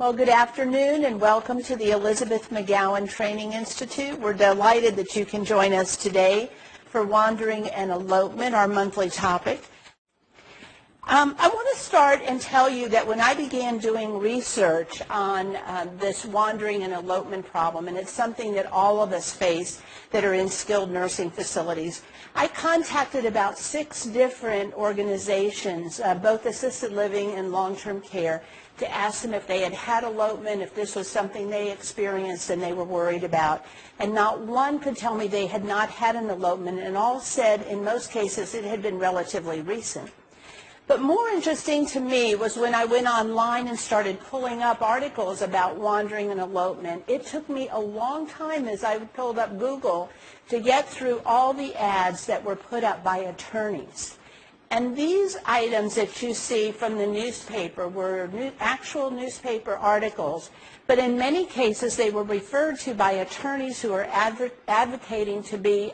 Well, good afternoon and welcome to the Elizabeth McGowan Training Institute. We're delighted that you can join us today for Wandering and Elopement, our monthly topic. I want to start and tell you that when I began doing research on this wandering and elopement problem, and it's something that all of us face that are in skilled nursing facilities, I contacted about 6 different organizations, both assisted living and long-term care, to ask them if they had had elopement, if this was something they experienced and they were worried about. And not one could tell me they had not had an elopement, and all said in most cases it had been relatively recent. But more interesting to me was when I went online and started pulling up articles about wandering and elopement. It took me a long time as I pulled up Google to get through all the ads that were put up by attorneys. And these items that you see from the newspaper were actual newspaper articles, but in many cases they were referred to by attorneys who are advocating to be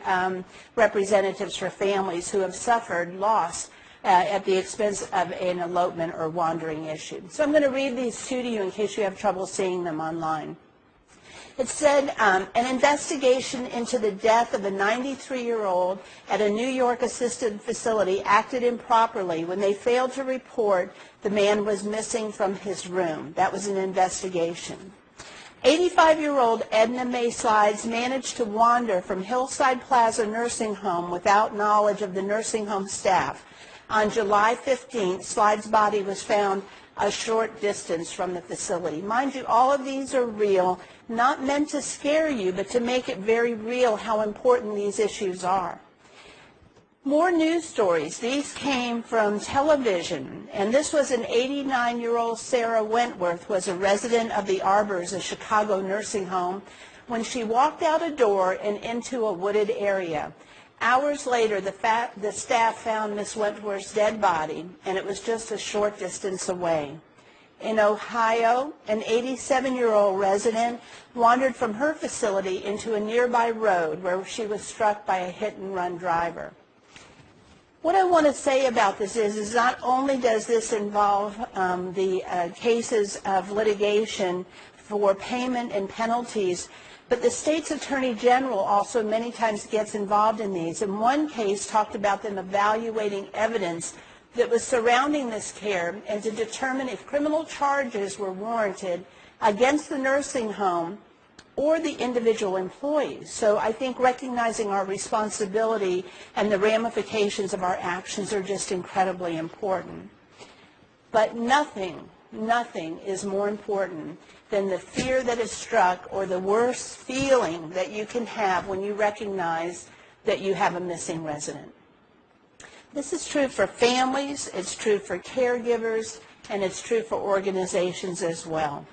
representatives for families who have suffered loss at the expense of an elopement or wandering issue. So I'm going to read these to you in case you have trouble seeing them online. It said, an investigation into the death of a 93-year-old at a New York assisted facility acted improperly when they failed to report the man was missing from his room. That was an investigation. 85-year-old Edna Mae Slides managed to wander from Hillside Plaza Nursing Home without knowledge of the nursing home staff. On July 15th, Slides' body was found a short distance from the facility. Mind you, all of these are real, not meant to scare you, but to make it very real how important these issues are. More news stories. These came from television, and this was an 89-year-old Sarah Wentworth, was a resident of the Arbors, a Chicago nursing home, when she walked out a door and into a wooded area. Hours later, the staff found Miss Wentworth's dead body, and it was just a short distance away. In Ohio, an 87-year-old resident wandered from her facility into a nearby road where she was struck by a hit-and-run driver. What I want to say about this is not only does this involve the cases of litigation for payment and penalties, but the state's attorney general also many times gets involved in these. In one case, talked about them evaluating evidence that was surrounding this care and to determine if criminal charges were warranted against the nursing home or the individual employees. So I think recognizing our responsibility and the ramifications of our actions are just incredibly important. But nothing is more important than the fear that is struck or the worst feeling that you can have when you recognize that you have a missing resident. This is true for families, it's true for caregivers, and it's true for organizations as well.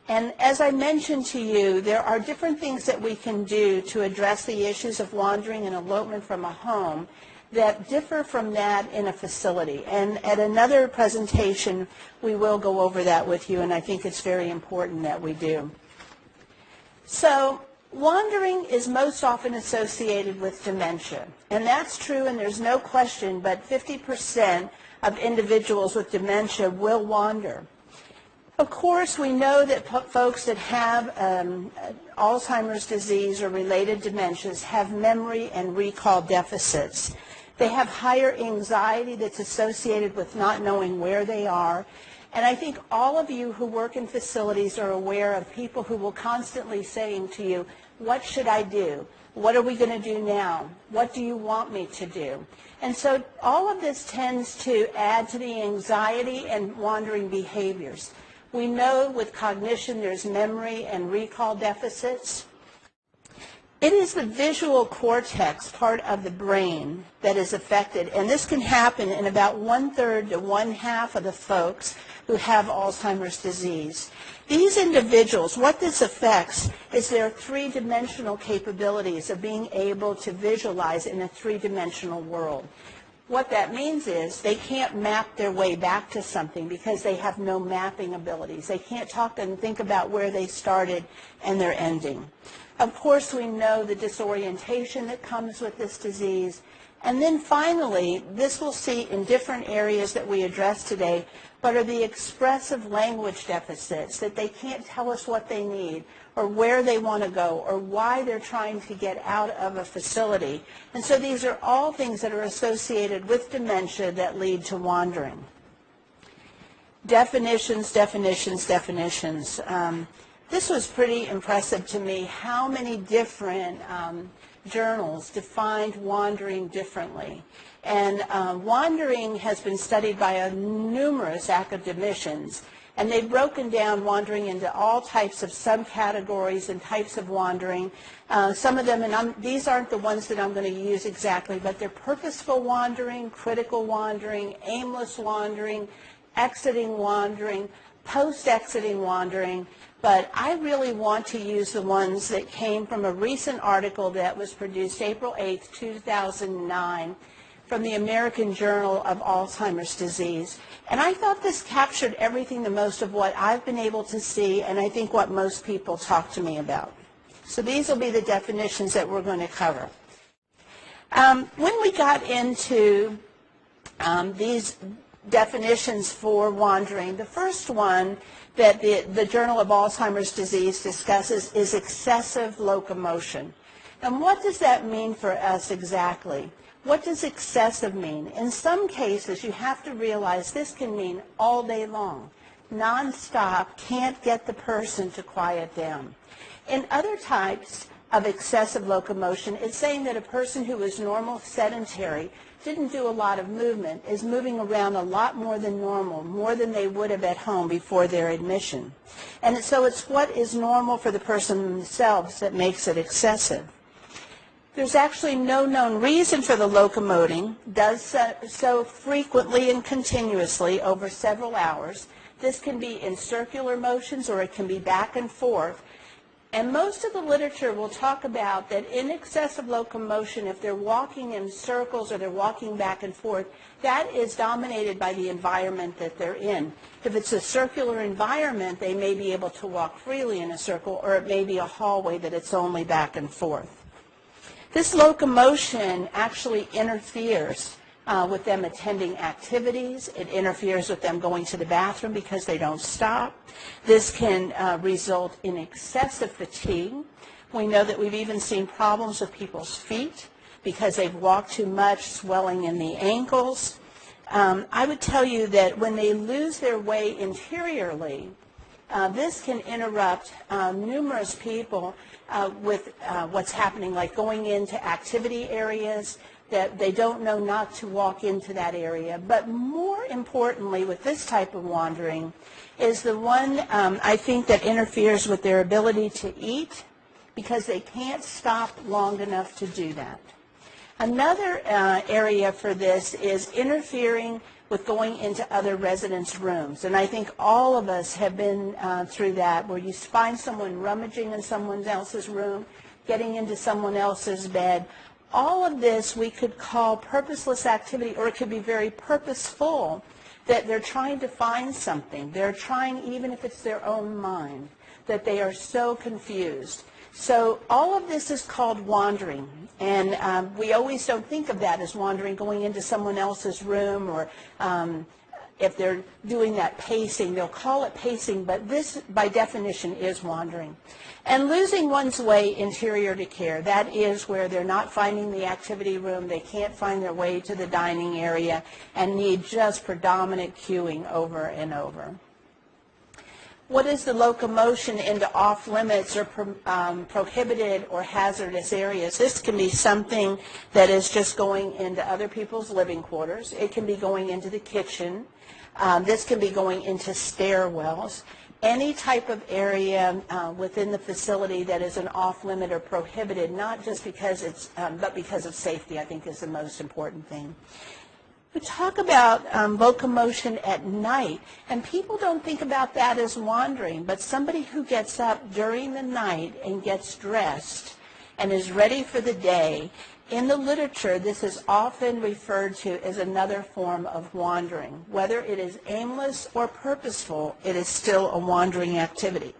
And as I mentioned to you, there are different things that we can do to address the issues of wandering and elopement from a home that differ from that in a facility. And at another presentation, we will go over that with you, and I think it's very important that we do. So wandering is most often associated with dementia, and that's true, and there's no question, but 50% of individuals with dementia will wander. Of course, we know that folks that have Alzheimer's disease or related dementias have memory and recall deficits. They have higher anxiety that's associated with not knowing where they are. And I think all of you who work in facilities are aware of people who will constantly saying to you, what should I do? What are we going to do now? What do you want me to do? And so all of this tends to add to the anxiety and wandering behaviors. We know with cognition there's memory and recall deficits. It is the visual cortex part of the brain that is affected, and this can happen in about 1/3 to 1/2 of the folks who have Alzheimer's disease. These individuals, what this affects is their 3-dimensional capabilities of being able to visualize in a 3-dimensional world. What that means is they can't map their way back to something because they have no mapping abilities. They can't talk and think about where they started and their ending. Of course, we know the disorientation that comes with this disease. And then finally, this we'll see in different areas that we address today, but are the expressive language deficits, that they can't tell us what they need or where they want to go or why they're trying to get out of a facility. And so these are all things that are associated with dementia that lead to wandering. Definitions, definitions, definitions. This was pretty impressive to me, how many different journals defined wandering differently. And wandering has been studied by numerous academicians, and they've broken down wandering into all types of subcategories and types of wandering. Some of them, and these aren't the ones that I'm going to use exactly, but they're purposeful wandering, critical wandering, aimless wandering, exiting wandering, post-exiting wandering. But I really want to use the ones that came from a recent article that was produced April 8th, 2009, from the American Journal of Alzheimer's Disease. And I thought this captured everything the most of what I've been able to see, and I think what most people talk to me about. So these will be the definitions that we're going to cover. When we got into these definitions for wandering, the first one that the Journal of Alzheimer's Disease discusses is excessive locomotion. And what does that mean for us exactly? What does excessive mean? In some cases, you have to realize this can mean all day long, nonstop, can't get the person to quiet down. In other types of excessive locomotion, it's saying that a person who is normal sedentary, didn't do a lot of movement, is moving around a lot more than normal, more than they would have at home before their admission. And so it's what is normal for the person themselves that makes it excessive. There's actually no known reason for the locomoting, does so frequently and continuously over several hours. This can be in circular motions or it can be back and forth. And most of the literature will talk about that in excessive locomotion, if they're walking in circles or they're walking back and forth, that is dominated by the environment that they're in. If it's a circular environment, they may be able to walk freely in a circle, or it may be a hallway that it's only back and forth. This locomotion actually interferes with them attending activities. It interferes with them going to the bathroom because they don't stop. This can result in excessive fatigue. We know that we've even seen problems with people's feet because they've walked too much, swelling in the ankles. I would tell you that when they lose their way interiorly, this can interrupt numerous people with what's happening, like going into activity areas that they don't know not to walk into that area. But more importantly, with this type of wandering, is the one I think that interferes with their ability to eat because they can't stop long enough to do that. Another area for this is interfering with going into other residents' rooms. And I think all of us have been through that, where you find someone rummaging in someone else's room, getting into someone else's bed. All of this we could call purposeless activity, or it could be very purposeful, that they're trying to find something. They're trying, even if it's their own mind, that they are so confused. So all of this is called wandering, and we always don't think of that as wandering, going into someone else's room, or if they're doing that pacing, they'll call it pacing, but this, by definition, is wandering. And losing one's way interior to care, that is where they're not finding the activity room, they can't find their way to the dining area, and need just predominant cueing over and over. What is the locomotion into off-limits or prohibited or hazardous areas? This can be something that is just going into other people's living quarters. It can be going into the kitchen. This can be going into stairwells. Any type of area within the facility that is an off-limit or prohibited, not just because it's, but because of safety, I think is the most important thing. We talk about locomotion at night, and people don't think about that as wandering, but somebody who gets up during the night and gets dressed and is ready for the day, in the literature, this is often referred to as another form of wandering. Whether it is aimless or purposeful, it is still a wandering activity.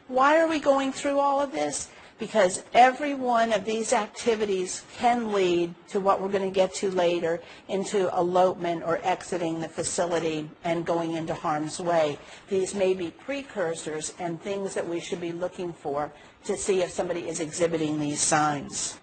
Why are we going through all of this? because every one of these activities can lead to what we're going to get to later, into elopement or exiting the facility and going into harm's way. These may be precursors and things that we should be looking for to see if somebody is exhibiting these signs.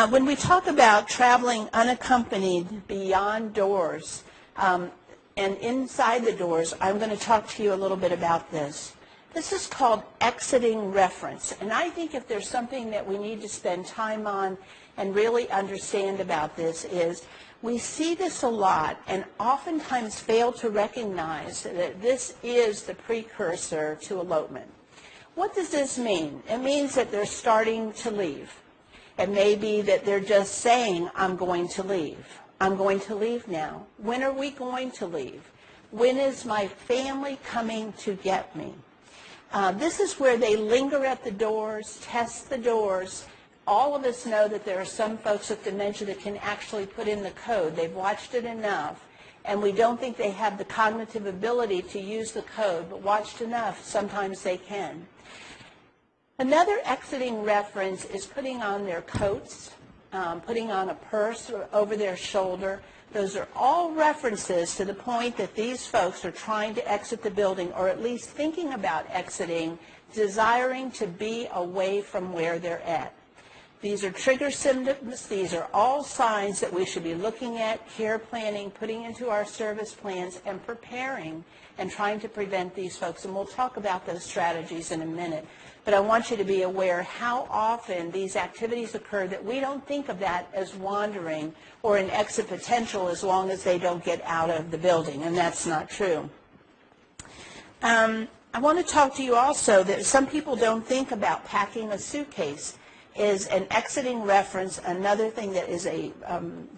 When we talk about traveling unaccompanied beyond doors and inside the doors, I'm going to talk to you a little bit about this. This is called exiting reference, and I think if there's something that we need to spend time on and really understand about this is we see this a lot and oftentimes fail to recognize that this is the precursor to elopement. What does this mean? It means that they're starting to leave. It may be that they're just saying, I'm going to leave. I'm going to leave now. When are we going to leave? When is my family coming to get me? This is where they linger at the doors, test the doors. All of us know that there are some folks with dementia that can actually put in the code. They've watched it enough, and we don't think they have the cognitive ability to use the code, but watched enough, sometimes they can. Another exiting reference is putting on their coats, putting on a purse over their shoulder. Those are all references to the point that these folks are trying to exit the building, or at least thinking about exiting, desiring to be away from where they're at. These are trigger symptoms. These are all signs that we should be looking at, care planning, putting into our service plans, and preparing and trying to prevent these folks. And we'll talk about those strategies in a minute. But I want you to be aware how often these activities occur that we don't think of that as wandering or an exit potential as long as they don't get out of the building, and that's not true. I want to talk to you also that some people don't think about packing a suitcase is an exiting reference, another thing that is a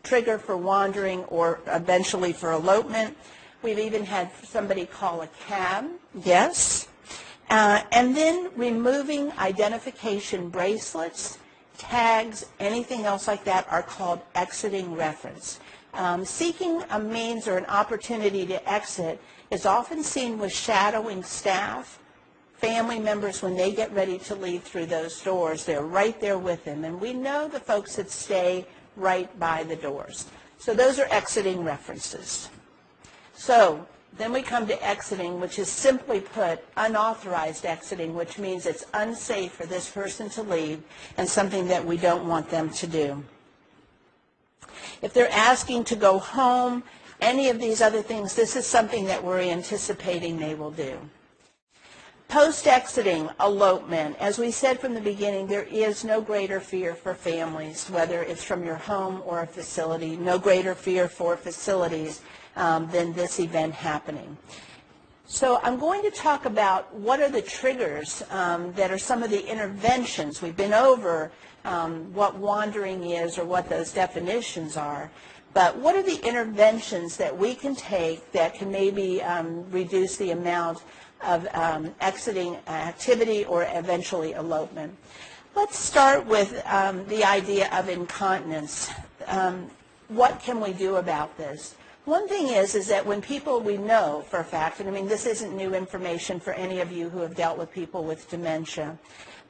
trigger for wandering or eventually for elopement. We've even had somebody call a cab, yes. And then removing identification bracelets, tags, anything else like that are called exiting reference. Seeking a means or an opportunity to exit is often seen with shadowing staff, family members when they get ready to leave through those doors. They're right there with them. And we know the folks that stay right by the doors. So those are exiting references. So then we come to exiting, which is simply put unauthorized exiting, which means it's unsafe for this person to leave and something that we don't want them to do. If they're asking to go home, any of these other things, this is something that we're anticipating they will do. Post-exiting elopement, as we said from the beginning, there is no greater fear for families, whether it's from your home or a facility, no greater fear for facilities than this event happening. So I'm going to talk about what are the triggers that are some of the interventions. We've been over what wandering is or what those definitions are, but what are the interventions that we can take that can maybe reduce the amount of exiting activity or eventually elopement? Let's start with the idea of incontinence. What can we do about this? One thing is that when people, we know for a fact, and I mean this isn't new information for any of you who have dealt with people with dementia,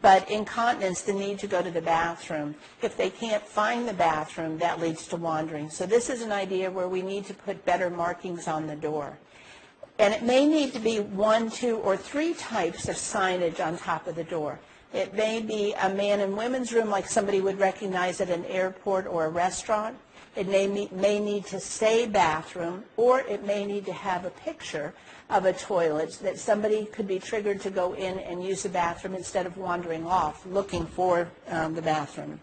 but incontinence, the need to go to the bathroom, if they can't find the bathroom, that leads to wandering. So this is an idea where we need to put better markings on the door. And it may need to be 1, 2, or 3 types of signage on top of the door. It may be a man and women's room like somebody would recognize at an airport or a restaurant. It may need to say bathroom, or it may need to have a picture of a toilet that somebody could be triggered to go in and use the bathroom instead of wandering off looking for the bathroom.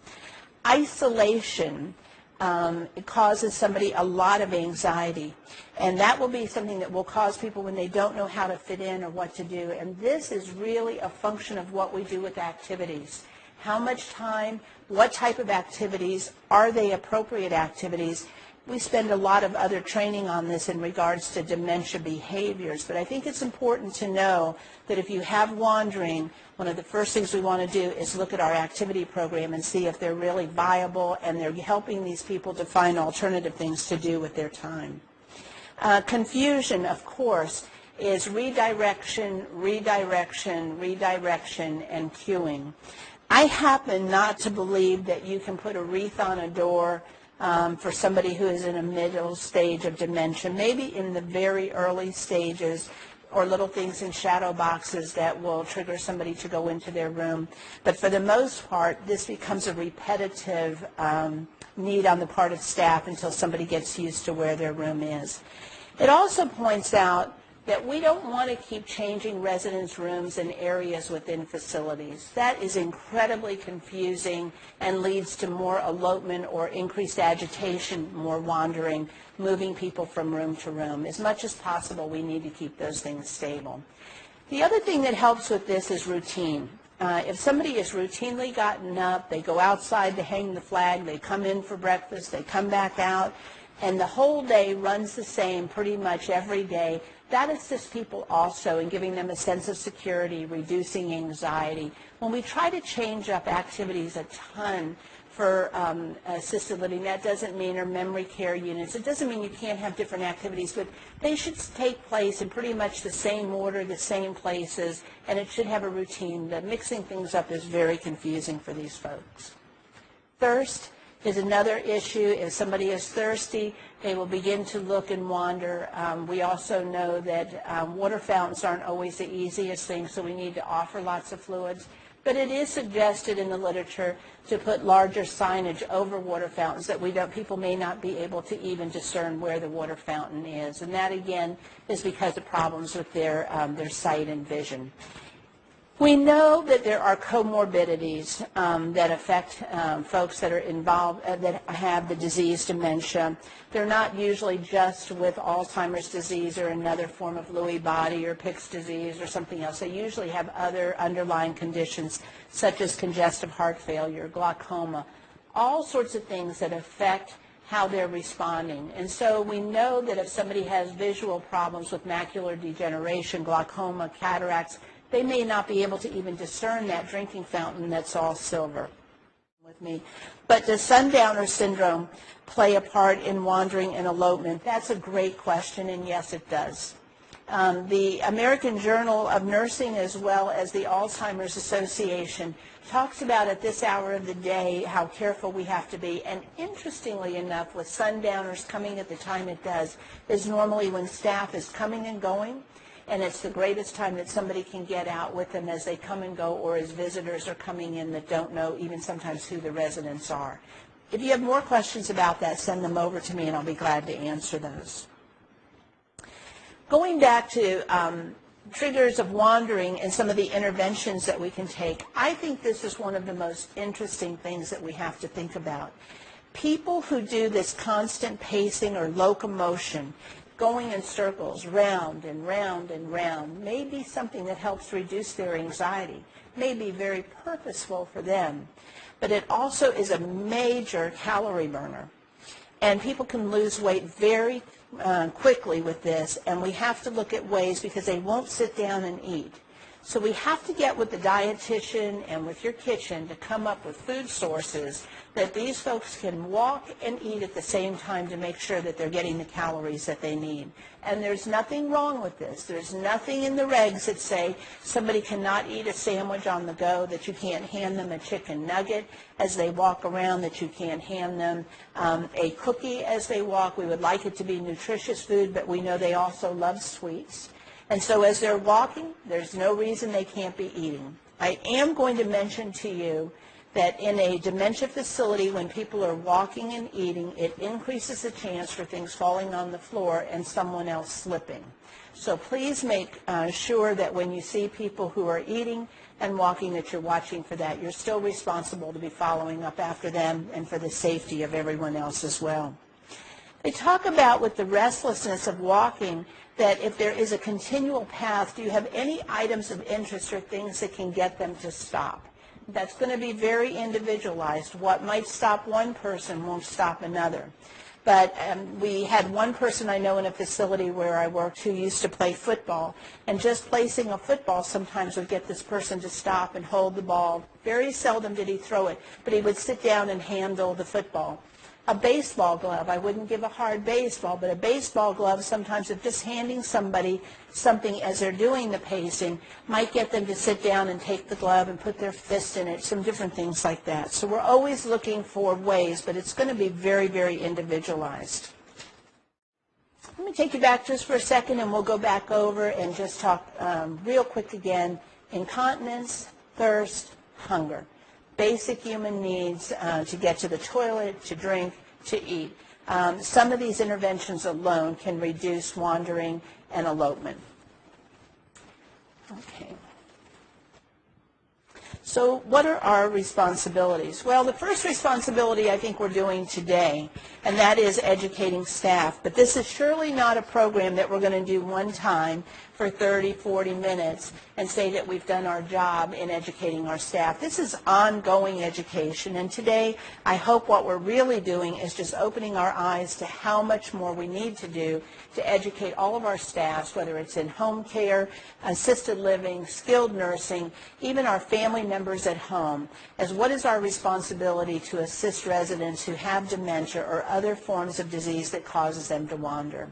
Isolation, it causes somebody a lot of anxiety, and that will be something that will cause people when they don't know how to fit in or what to do. And this is really a function of what we do with activities. How much time, what type of activities, are they appropriate activities? We spend a lot of other training on this in regards to dementia behaviors, but I think it's important to know that if you have wandering, one of the first things we want to do is look at our activity program and see if they're really viable and they're helping these people to find alternative things to do with their time. Confusion, of course. is redirection, redirection, redirection, and cueing. I happen not to believe that you can put a wreath on a door for somebody who is in a middle stage of dementia, maybe in the very early stages, or little things in shadow boxes that will trigger somebody to go into their room. But for the most part, this becomes a repetitive need on the part of staff until somebody gets used to where their room is. It also points out that we don't want to keep changing residents' rooms and areas within facilities. That is incredibly confusing and leads to more elopement or increased agitation, more wandering, moving people from room to room. As much as possible, we need to keep those things stable. The other thing that helps with this is routine. If somebody has routinely gotten up, they go outside to hang the flag, they come in for breakfast, they come back out, and the whole day runs the same pretty much every day, that assists people also in giving them a sense of security, reducing anxiety. When we try to change up activities a ton for assisted living, that doesn't mean, or memory care units, it doesn't mean you can't have different activities, but they should take place in pretty much the same order, the same places, and it should have a routine. The mixing things up is very confusing for these folks. Thirst is another issue. If somebody is thirsty, they will begin to look and wander. We also know that water fountains aren't always the easiest thing, so we need to offer lots of fluids. But it is suggested in the literature to put larger signage over water fountains that people may not be able to even discern where the water fountain is. And that, again, is because of problems with their sight and vision. We know that there are comorbidities that affect folks that are involved, that have the disease dementia. They're not usually just with Alzheimer's disease or another form of Lewy body or Pick's disease or something else. They usually have other underlying conditions such as congestive heart failure, glaucoma, all sorts of things that affect how they're responding. And so we know that if somebody has visual problems with macular degeneration, glaucoma, cataracts, they may not be able to even discern that drinking fountain that's all silver with me. But does sundowner syndrome play a part in wandering and elopement? That's a great question, and yes, it does. The American Journal of Nursing, as well as the Alzheimer's Association, talks about at this hour of the day how careful we have to be. And interestingly enough, with sundowners coming at the time it does, is normally when staff is coming and going, and it's the greatest time that somebody can get out with them as they come and go, or as visitors are coming in that don't know even sometimes who the residents are. If you have more questions about that, send them over to me and I'll be glad to answer those. Going back to triggers of wandering and some of the interventions that we can take, I think this is one of the most interesting things that we have to think about. People who do this constant pacing or locomotion, going in circles, round and round and round, may be something that helps reduce their anxiety, may be very purposeful for them, but it also is a major calorie burner. And people can lose weight very quickly with this, and we have to look at ways, because they won't sit down and eat. So we have to get with the dietitian and with your kitchen to come up with food sources that these folks can walk and eat at the same time to make sure that they're getting the calories that they need. And there's nothing wrong with this. There's nothing in the regs that say somebody cannot eat a sandwich on the go, that you can't hand them a chicken nugget as they walk around, that you can't hand them a cookie as they walk. We would like it to be nutritious food, but we know they also love sweets. And so as they're walking, there's no reason they can't be eating. I am going to mention to you that in a dementia facility, when people are walking and eating, it increases the chance for things falling on the floor and someone else slipping. So please make sure that when you see people who are eating and walking, that you're watching for that. You're still responsible to be following up after them and for the safety of everyone else as well. They talk about, with the restlessness of walking, that if there is a continual path, do you have any items of interest or things that can get them to stop? That's going to be very individualized. What might stop one person won't stop another. But we had one person I know in a facility where I worked who used to play football, and just placing a football sometimes would get this person to stop and hold the ball. Very seldom did he throw it, but he would sit down and handle the football. A baseball glove, I wouldn't give a hard baseball, but a baseball glove, sometimes if just handing somebody something as they're doing the pacing might get them to sit down and take the glove and put their fist in it, some different things like that. So we're always looking for ways, but it's going to be very, very individualized. Let me take you back just for a second, and we'll go back over and just talk real quick again. Incontinence, thirst, hunger. Basic human needs to get to the toilet, to drink, to eat. Some of these interventions alone can reduce wandering and elopement. Okay. So what are our responsibilities? Well, the first responsibility I think we're doing today, and that is educating staff. But this is surely not a program that we're going to do one time for 30, 40 minutes and say that we've done our job in educating our staff. This is ongoing education, and today I hope what we're really doing is just opening our eyes to how much more we need to do to educate all of our staffs, whether it's in home care, assisted living, skilled nursing, even our family members at home, as what is our responsibility to assist residents who have dementia or other forms of disease that causes them to wander.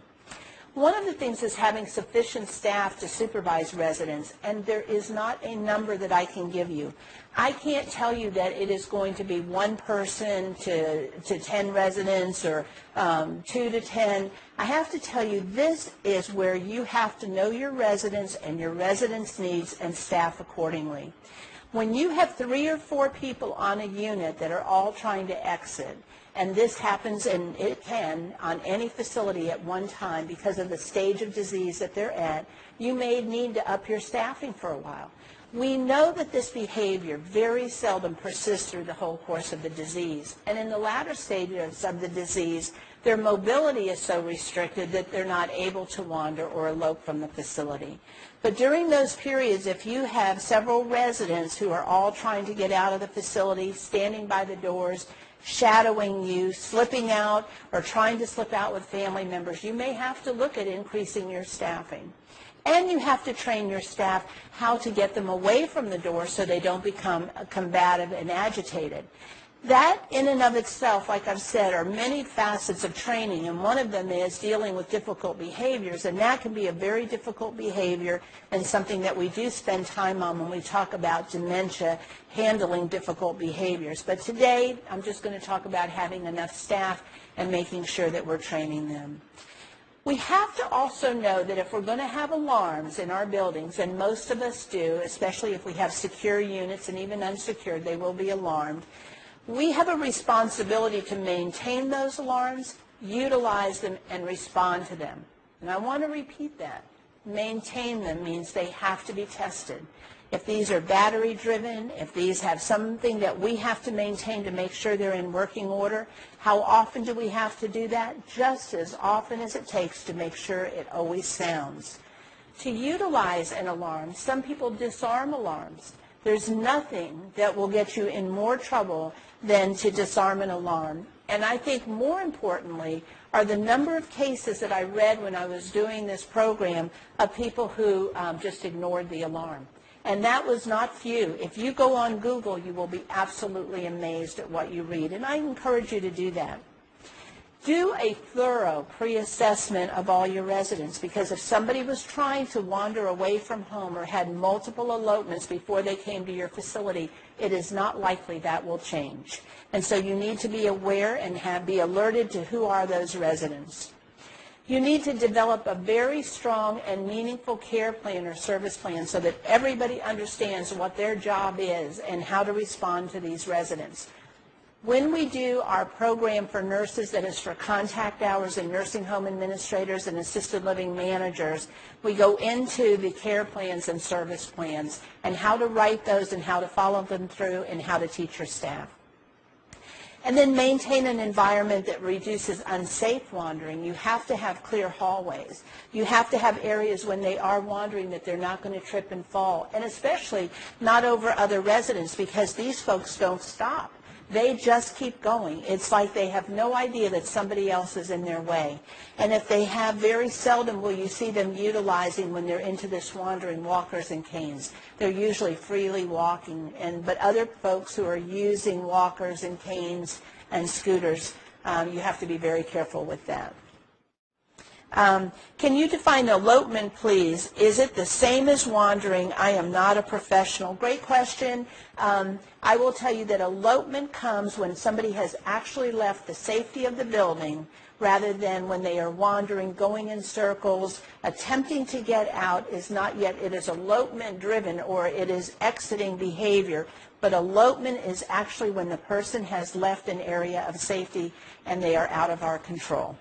One of the things is having sufficient staff to supervise residents, and there is not a number that I can give you. I can't tell you that it is going to be one person to 10 residents or 2 to 10. I have to tell you, this is where you have to know your residents and your residents' needs and staff accordingly. When you have 3 or 4 people on a unit that are all trying to exit, and this happens, and it can, on any facility at one time because of the stage of disease that they're at, you may need to up your staffing for a while. We know that this behavior very seldom persists through the whole course of the disease. And in the latter stages of the disease, their mobility is so restricted that they're not able to wander or elope from the facility. But during those periods, if you have several residents who are all trying to get out of the facility, standing by the doors, shadowing you, slipping out, or trying to slip out with family members, you may have to look at increasing your staffing. And you have to train your staff how to get them away from the door so they don't become combative and agitated. That in and of itself, like I've said, are many facets of training, and one of them is dealing with difficult behaviors, and that can be a very difficult behavior and something that we do spend time on when we talk about dementia, handling difficult behaviors. But today, I'm just going to talk about having enough staff and making sure that we're training them. We have to also know that if we're going to have alarms in our buildings, and most of us do, especially if we have secure units and even unsecured, they will be alarmed. We have a responsibility to maintain those alarms, utilize them, and respond to them. And I want to repeat that. Maintain them means they have to be tested. If these are battery driven, if these have something that we have to maintain to make sure they're in working order, how often do we have to do that? Just as often as it takes to make sure it always sounds. To utilize an alarm, some people disarm alarms. There's nothing that will get you in more trouble than to disarm an alarm. And I think more importantly are the number of cases that I read when I was doing this program of people who just ignored the alarm. And that was not few. If you go on Google, you will be absolutely amazed at what you read. And I encourage you to do that. Do a thorough pre-assessment of all your residents, because if somebody was trying to wander away from home or had multiple elopements before they came to your facility, it is not likely that will change. And so you need to be aware and be alerted to who are those residents. You need to develop a very strong and meaningful care plan or service plan so that everybody understands what their job is and how to respond to these residents. When we do our program for nurses that is for contact hours and nursing home administrators and assisted living managers, we go into the care plans and service plans and how to write those and how to follow them through and how to teach your staff. And then maintain an environment that reduces unsafe wandering. You have to have clear hallways. You have to have areas when they are wandering that they're not going to trip and fall, and especially not over other residents, because these folks don't stop. They just keep going. It's like they have no idea that somebody else is in their way. And if they have, very seldom will you see them utilizing, when they're into this wandering, walkers and canes. They're usually freely walking. But other folks who are using walkers and canes and scooters, You have to be very careful with that. Can you define elopement, please? Is it the same as wandering? I am not a professional. Great question. I will tell you that elopement comes when somebody has actually left the safety of the building rather than when they are wandering, going in circles, attempting to get out is not yet. It is elopement driven, or it is exiting behavior. But elopement is actually when the person has left an area of safety and they are out of our control.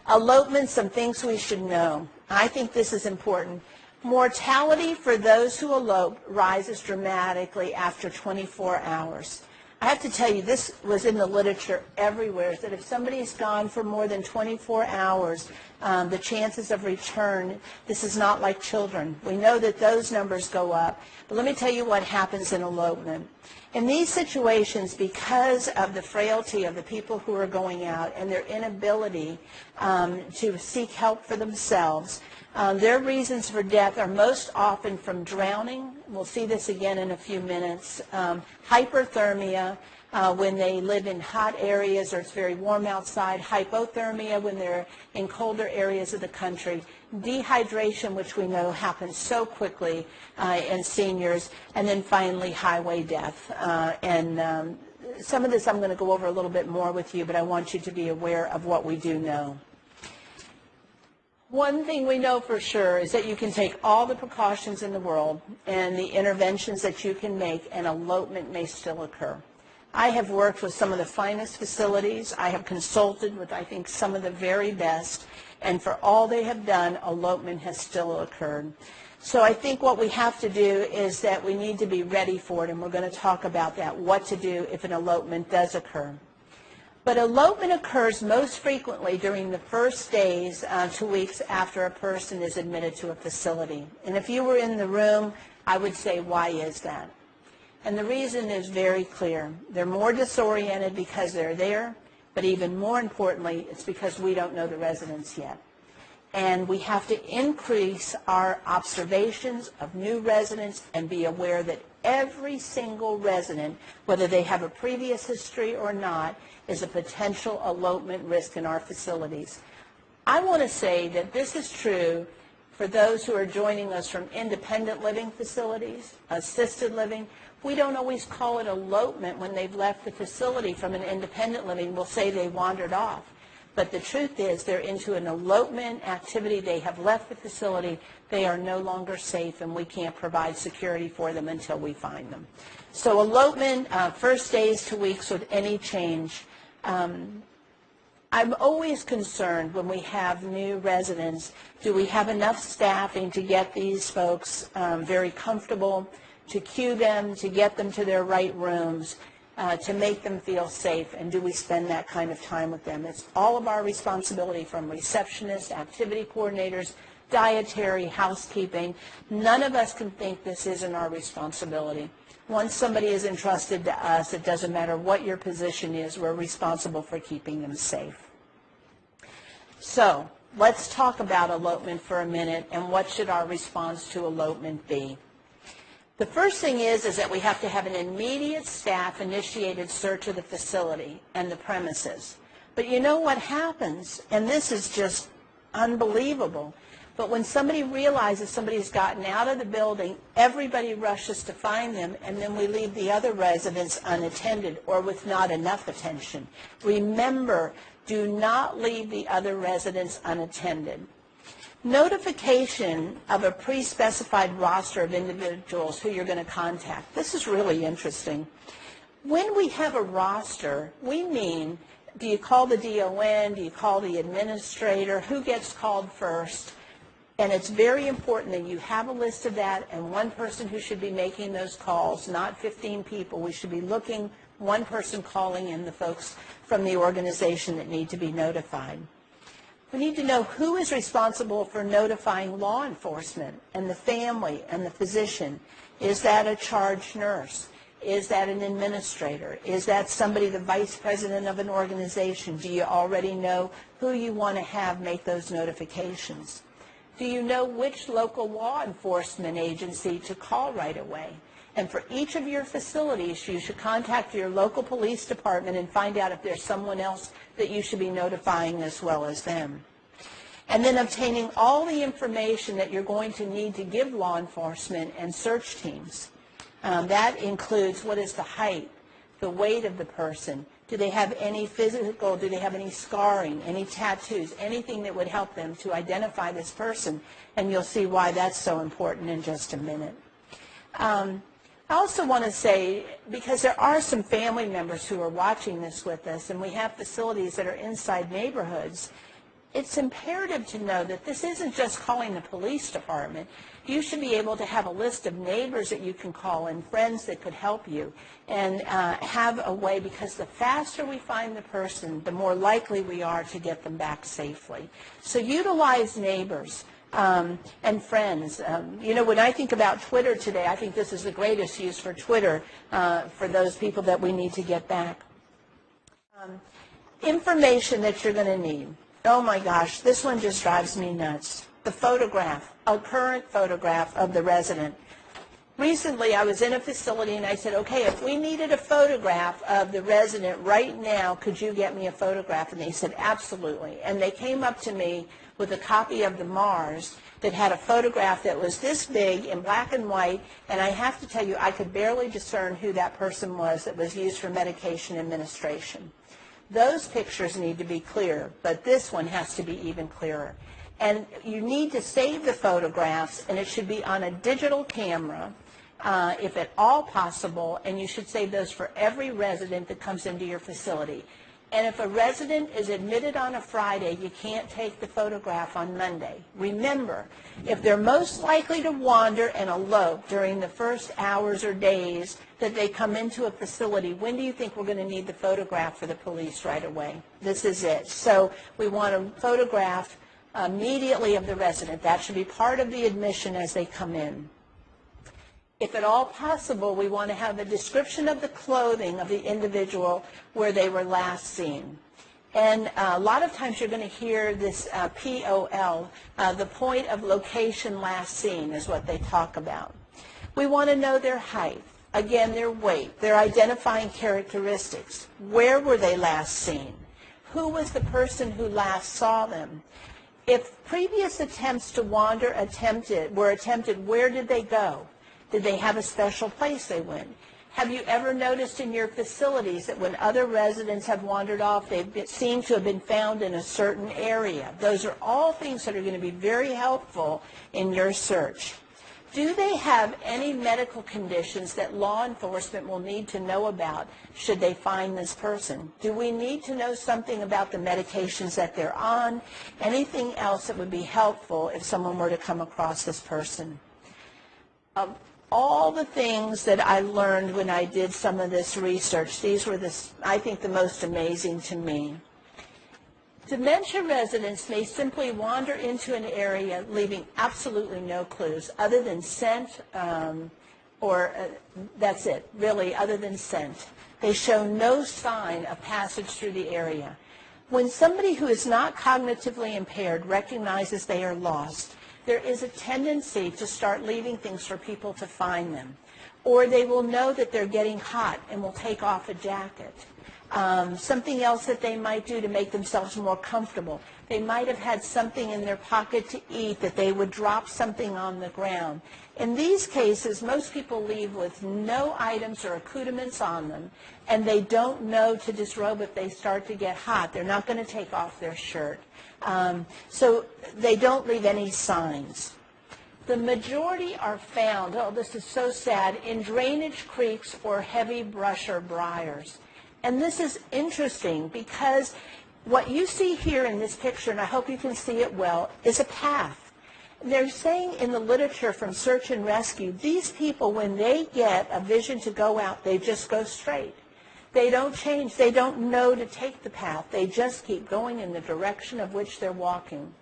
Elopement, some things we should know. I think this is important. Mortality for those who elope rises dramatically after 24 hours. I have to tell you, this was in the literature everywhere, that if somebody's gone for more than 24 hours, the chances of return, this is not like children. We know that those numbers go up. But let me tell you what happens in elopement. In these situations, because of the frailty of the people who are going out and their inability to seek help for themselves, their reasons for death are most often from drowning. We'll see this again in a few minutes. Hyperthermia when they live in hot areas or it's very warm outside. Hypothermia when they're in colder areas of the country. Dehydration, which we know happens so quickly in seniors. And then finally, highway death. Some of this I'm going to go over a little bit more with you, but I want you to be aware of what we do know. One thing we know for sure is that you can take all the precautions in the world and the interventions that you can make, and elopement may still occur. I have worked with some of the finest facilities. I have consulted with, I think, some of the very best, and for all they have done, elopement has still occurred. So I think what we have to do is that we need to be ready for it, and we're going to talk about that, what to do if an elopement does occur. But elopement occurs most frequently during the first days to weeks after a person is admitted to a facility. And if you were in the room, I would say, why is that? And the reason is very clear. They're more disoriented because they're there, but even more importantly, it's because we don't know the residents yet. And we have to increase our observations of new residents and be aware that every single resident, whether they have a previous history or not, is a potential elopement risk in our facilities. I want to say that this is true for those who are joining us from independent living facilities, assisted living. We don't always call it elopement when they've left the facility from an independent living. We'll say they wandered off. But the truth is they're into an elopement activity. They have left the facility. They are no longer safe, and we can't provide security for them until we find them. So elopement, first days to weeks with any change. I'm always concerned when we have new residents, do we have enough staffing to get these folks very comfortable, to cue them, to get them to their right rooms, to make them feel safe, and do we spend that kind of time with them? It's all of our responsibility, from receptionists, activity coordinators, dietary, housekeeping. None of us can think this isn't our responsibility. Once somebody is entrusted to us, it doesn't matter what your position is, we're responsible for keeping them safe. So let's talk about elopement for a minute, and what should our response to elopement be? The first thing is that we have to have an immediate staff-initiated search of the facility and the premises. But you know what happens, and this is just unbelievable, but when somebody realizes somebody's gotten out of the building, everybody rushes to find them, and then we leave the other residents unattended or with not enough attention. Remember, do not leave the other residents unattended. Notification of a pre-specified roster of individuals who you're going to contact. This is really interesting. When we have a roster, we mean, do you call the DON? Do you call the administrator? Who gets called first? And it's very important that you have a list of that, and one person who should be making those calls, not 15 people. We should be looking, one person calling in the folks from the organization that need to be notified. We need to know who is responsible for notifying law enforcement and the family and the physician. Is that a charge nurse? Is that an administrator? Is that somebody, the vice president of an organization? Do you already know who you want to have make those notifications? Do you know which local law enforcement agency to call right away? And for each of your facilities, you should contact your local police department and find out if there's someone else that you should be notifying as well as them. And then obtaining all the information that you're going to need to give law enforcement and search teams. That includes what is the height, the weight of the person. Do they have any physical, do they have any scarring, any tattoos, anything that would help them to identify this person? And you'll see why that's so important in just a minute. I also want to say, because there are some family members who are watching this with us, and we have facilities that are inside neighborhoods, it's imperative to know that this isn't just calling the police department. You should be able to have a list of neighbors that you can call and friends that could help you, and have a way, because the faster we find the person, the more likely we are to get them back safely. So utilize neighbors and friends. You know, when I think about Twitter today, I think this is the greatest use for Twitter for those people that we need to get back. Information that you're going to need. Oh my gosh, this one just drives me nuts. The photograph, a current photograph of the resident. Recently, I was in a facility and I said, okay, if we needed a photograph of the resident right now, could you get me a photograph? And they said, absolutely. And they came up to me with a copy of the Mars that had a photograph that was this big in black and white, and I have to tell you, I could barely discern who that person was that was used for medication administration. Those pictures need to be clear, but this one has to be even clearer. And you need to save the photographs, and it should be on a digital camera, if at all possible, and you should save those for every resident that comes into your facility. And if a resident is admitted on a Friday, you can't take the photograph on Monday. Remember, if they're most likely to wander and elope during the first hours or days that they come into a facility, when do you think we're going to need the photograph for the police right away? This is it. So we want a photograph immediately of the resident. That should be part of the admission as they come in. If at all possible, we want to have a description of the clothing of the individual where they were last seen. And a lot of times you're going to hear this POL, the point of location last seen is what they talk about. We want to know their height, again, their weight, their identifying characteristics. Where were they last seen? Who was the person who last saw them? If previous attempts to wander were attempted, where did they go? Did they have a special place they went? Have you ever noticed in your facilities that when other residents have wandered off, they've seemed to have been found in a certain area? Those are all things that are going to be very helpful in your search. Do they have any medical conditions that law enforcement will need to know about should they find this person? Do we need to know something about the medications that they're on? Anything else that would be helpful if someone were to come across this person? All the things that I learned when I did some of this research, these were, I think, the most amazing to me. Dementia residents may simply wander into an area leaving absolutely no clues other than scent, that's it, really, other than scent. They show no sign of passage through the area. When somebody who is not cognitively impaired recognizes they are lost, there is a tendency to start leaving things for people to find them. Or they will know that they're getting hot and will take off a jacket. Something else that they might do to make themselves more comfortable. They might have had something in their pocket to eat that they would drop something on the ground. In these cases, most people leave with no items or accoutrements on them, and they don't know to disrobe if they start to get hot. They're not going to take off their shirt. So they don't leave any signs. The majority are found, oh, this is so sad, in drainage creeks or heavy brush or briars. And this is interesting because what you see here in this picture, and I hope you can see it well, is a path. They're saying in the literature from search and rescue, these people, when they get a vision to go out, they just go straight. They don't change. They don't know to take the path. They just keep going in the direction of which they're walking.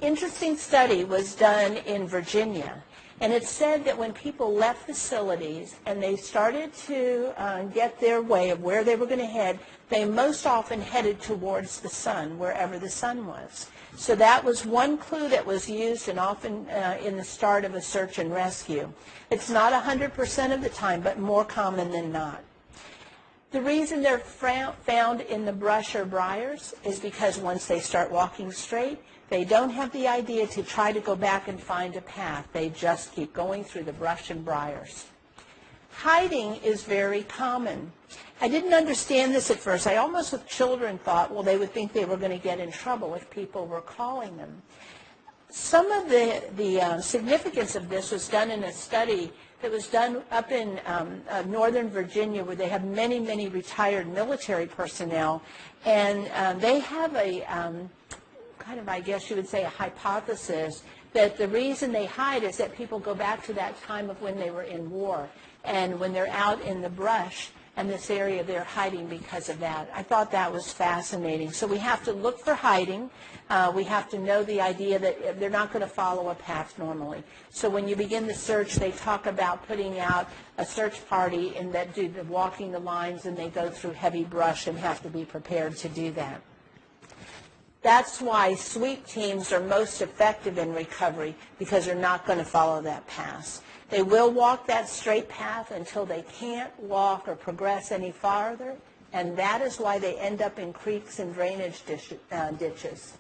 Interesting study was done in Virginia, And it said that when people left facilities and they started to get their way of where they were going to head, they most often headed towards the sun, wherever the sun was. So that was one clue that was used and often in the start of a search and rescue. It's not 100% of the time, but more common than not. The reason they're found in the brush or briars is because once they start walking straight, they don't have the idea to try to go back and find a path. They just keep going through the brush and briars. Hiding is very common. I didn't understand this at first. I almost with children thought, well, they would think they were going to get in trouble if people were calling them. Some of the significance of this was done in a study that was done up in Northern Virginia, where they have many, many retired military personnel, and they have a kind of, I guess you would say, a hypothesis that the reason they hide is that people go back to that time of when they were in war, and when they're out in the brush and this area, they're hiding because of that. I thought that was fascinating. So we have to look for hiding. We have to know the idea that they're not going to follow a path normally. So when you begin the search, they talk about putting out a search party and that do the walking the lines, and they go through heavy brush and have to be prepared to do that. That's why sweep teams are most effective in recovery, because they're not going to follow that path. They will walk that straight path until they can't walk or progress any farther, and that is why they end up in creeks and drainage ditches.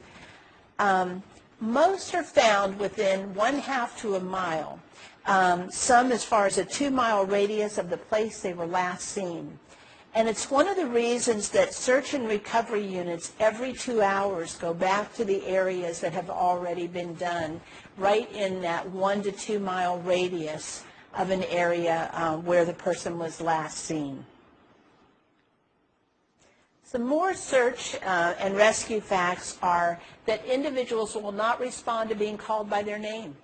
Most are found within 1/2 to a mile, some as far as a 2-mile radius of the place they were last seen. And it's one of the reasons that search and recovery units every 2 hours go back to the areas that have already been done, right in that 1 to 2 mile radius of an area where the person was last seen. Some more search and rescue facts are that individuals will not respond to being called by their name.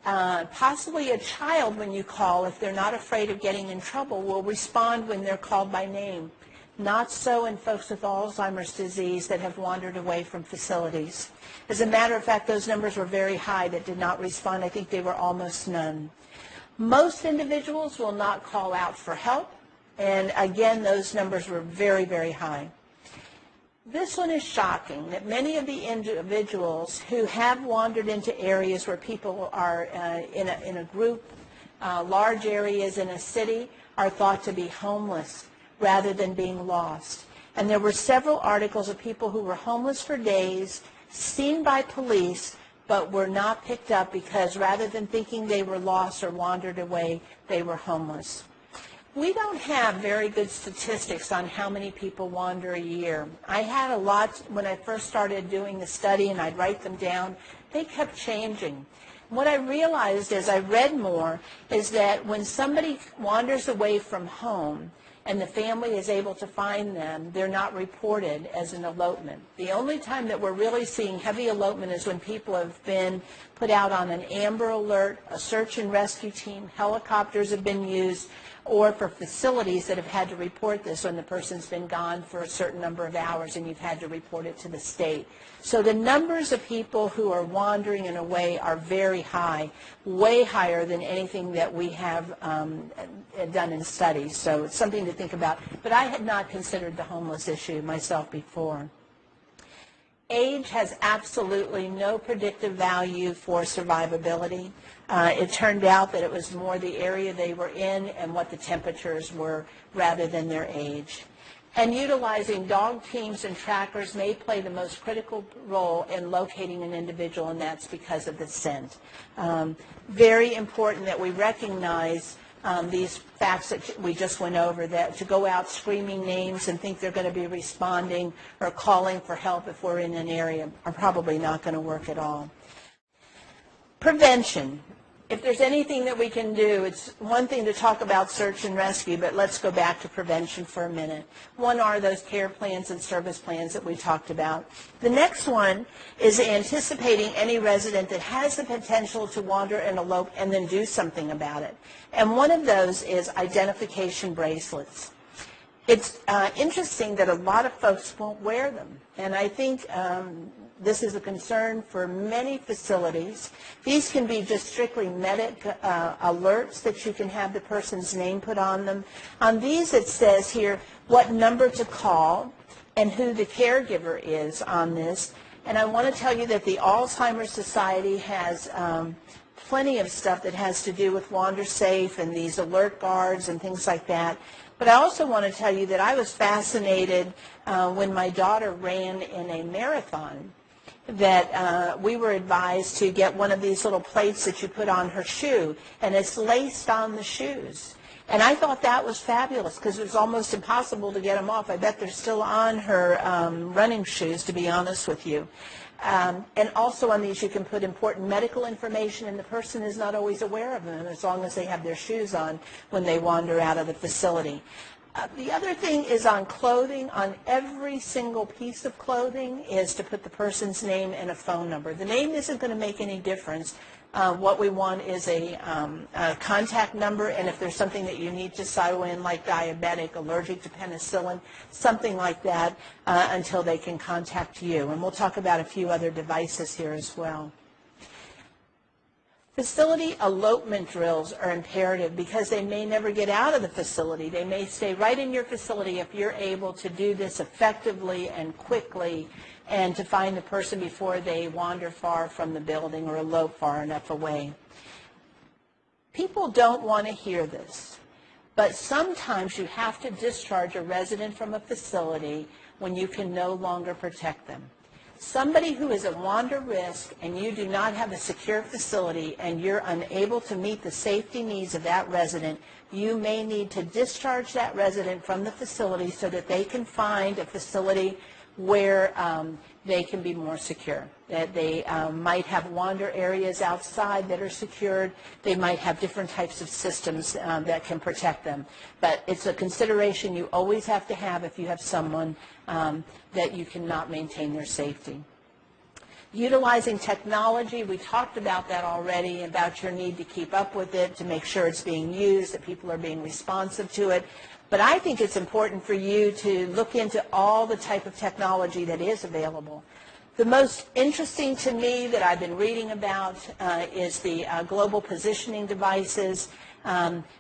Possibly a child, when you call, if they're not afraid of getting in trouble, will respond when they're called by name. Not so in folks with Alzheimer's disease that have wandered away from facilities. As a matter of fact, those numbers were very high that did not respond. I think they were almost none. Most individuals will not call out for help, and again, those numbers were very, very high. This one is shocking, that many of the individuals who have wandered into areas where people are in a group, large areas in a city, are thought to be homeless rather than being lost. And there were several articles of people who were homeless for days, seen by police, but were not picked up because rather than thinking they were lost or wandered away, they were homeless. We don't have very good statistics on how many people wander a year. I had a lot when I first started doing the study, and I'd write them down. They kept changing. What I realized as I read more is that when somebody wanders away from home and the family is able to find them, they're not reported as an elopement. The only time that we're really seeing heavy elopement is when people have been put out on an Amber Alert, a search and rescue team, helicopters have been used, or for facilities that have had to report this when the person's been gone for a certain number of hours and you've had to report it to the state. So the numbers of people who are wandering and away are very high, way higher than anything that we have done in studies. So it's something to think about. But I had not considered the homeless issue myself before. Age has absolutely no predictive value for survivability. It turned out that it was more the area they were in and what the temperatures were rather than their age. And utilizing dog teams and trackers may play the most critical role in locating an individual, and that's because of the scent. Very important that we recognize these facts that we just went over, that to go out screaming names and think they're going to be responding or calling for help if we're in an area are probably not going to work at all. Prevention. If there's anything that we can do, it's one thing to talk about search and rescue, but let's go back to prevention for a minute. One are those care plans and service plans that we talked about. The next one is anticipating any resident that has the potential to wander and elope and then do something about it. And one of those is identification bracelets. It's interesting that a lot of folks won't wear them, and I think this is a concern for many facilities. These can be just strictly medic alerts that you can have the person's name put on them. On these it says here what number to call and who the caregiver is on this. And I want to tell you that the Alzheimer's Society has plenty of stuff that has to do with Wander Safe and these alert guards and things like that. But I also want to tell you that I was fascinated when my daughter ran in a marathon, that we were advised to get one of these little plates that you put on her shoe, and it's laced on the shoes. And I thought that was fabulous because it was almost impossible to get them off. I bet they're still on her running shoes, to be honest with you. And also on these you can put important medical information, and the person is not always aware of them as long as they have their shoes on when they wander out of the facility. The other thing is on clothing. On every single piece of clothing is to put the person's name and a phone number. The name isn't going to make any difference. What we want is a contact number, and if there's something that you need to cycle in, like diabetic, allergic to penicillin, something like that, until they can contact you. And we'll talk about a few other devices here as well. Facility elopement drills are imperative because they may never get out of the facility. They may stay right in your facility if you're able to do this effectively and quickly, and to find the person before they wander far from the building or elope far enough away. People don't want to hear this, but sometimes you have to discharge a resident from a facility when you can no longer protect them. Somebody who is at wander risk and you do not have a secure facility and you're unable to meet the safety needs of that resident, you may need to discharge that resident from the facility so that they can find a facility where they can be more secure. That they might have wander areas outside that are secured. They might have different types of systems that can protect them. But it's a consideration you always have to have if you have someone that you cannot maintain their safety. Utilizing technology, we talked about that already, about your need to keep up with it, to make sure it's being used, that people are being responsive to it. But I think it's important for you to look into all the type of technology that is available. The most interesting to me that I've been reading about is the global positioning devices.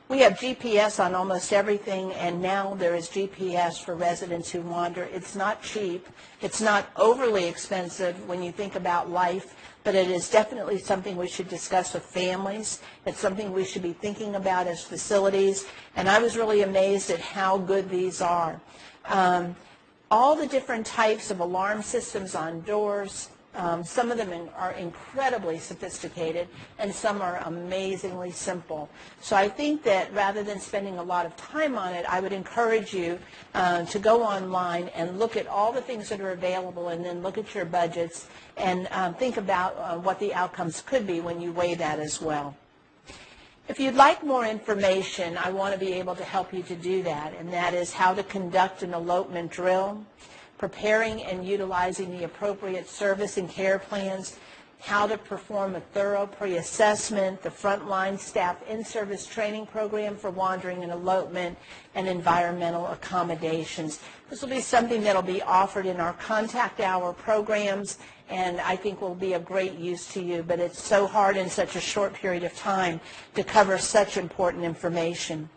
We have GPS on almost everything, and now there is GPS for residents who wander. It's not cheap. It's not overly expensive when you think about life, but it is definitely something we should discuss with families. It's something we should be thinking about as facilities, and I was really amazed at how good these are. All the different types of alarm systems on doors, some of them are incredibly sophisticated, and some are amazingly simple. So I think that rather than spending a lot of time on it, I would encourage you to go online and look at all the things that are available, and then look at your budgets and think about what the outcomes could be when you weigh that as well. If you'd like more information, I want to be able to help you to do that, and that is how to conduct an elopement drill, preparing and utilizing the appropriate service and care plans, how to perform a thorough pre-assessment, the frontline staff in-service training program for wandering and elopement, and environmental accommodations. This will be something that will be offered in our contact hour programs, and I think will be of great use to you, but it's so hard in such a short period of time to cover such important information.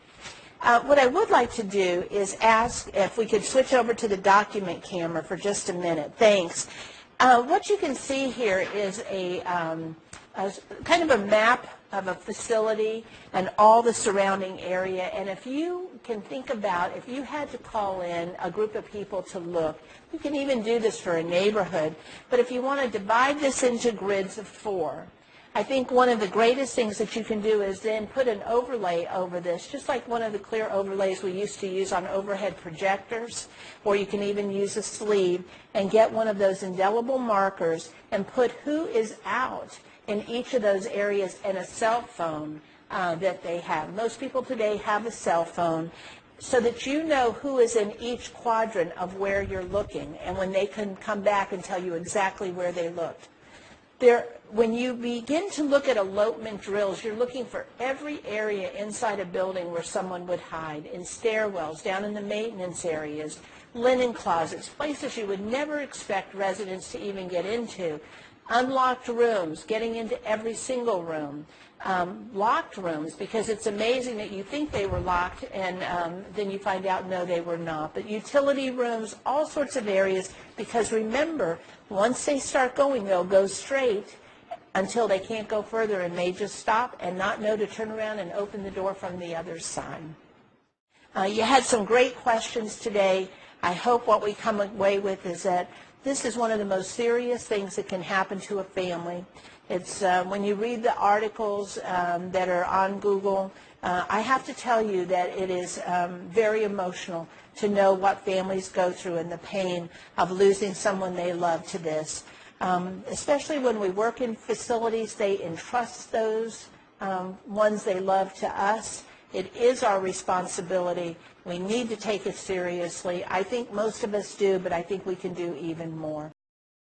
What I would like to do is ask if we could switch over to the document camera for just a minute. Thanks. What you can see here is a kind of a map of a facility and all the surrounding area. And if you can think about, if you had to call in a group of people to look, you can even do this for a neighborhood. But if you want to divide this into grids of 4, I think one of the greatest things that you can do is then put an overlay over this, just like one of the clear overlays we used to use on overhead projectors, or you can even use a sleeve and get one of those indelible markers and put who is out in each of those areas and a cell phone that they have. Most people today have a cell phone, so that you know who is in each quadrant of where you're looking, and when they can come back and tell you exactly where they looked. When you begin to look at elopement drills, you're looking for every area inside a building where someone would hide, in stairwells, down in the maintenance areas, linen closets, places you would never expect residents to even get into, unlocked rooms, getting into every single room, locked rooms, because it's amazing that you think they were locked and then you find out, no, they were not. But utility rooms, all sorts of areas, because remember, once they start going, they'll go straight until they can't go further and may just stop and not know to turn around and open the door from the other side. You had some great questions today. I hope what we come away with is that this is one of the most serious things that can happen to a family. It's when you read the articles that are on Google, I have to tell you that it is very emotional to know what families go through and the pain of losing someone they love to this. Especially when we work in facilities, they entrust those ones they love to us. It is our responsibility. We need to take it seriously. I think most of us do, but I think we can do even more.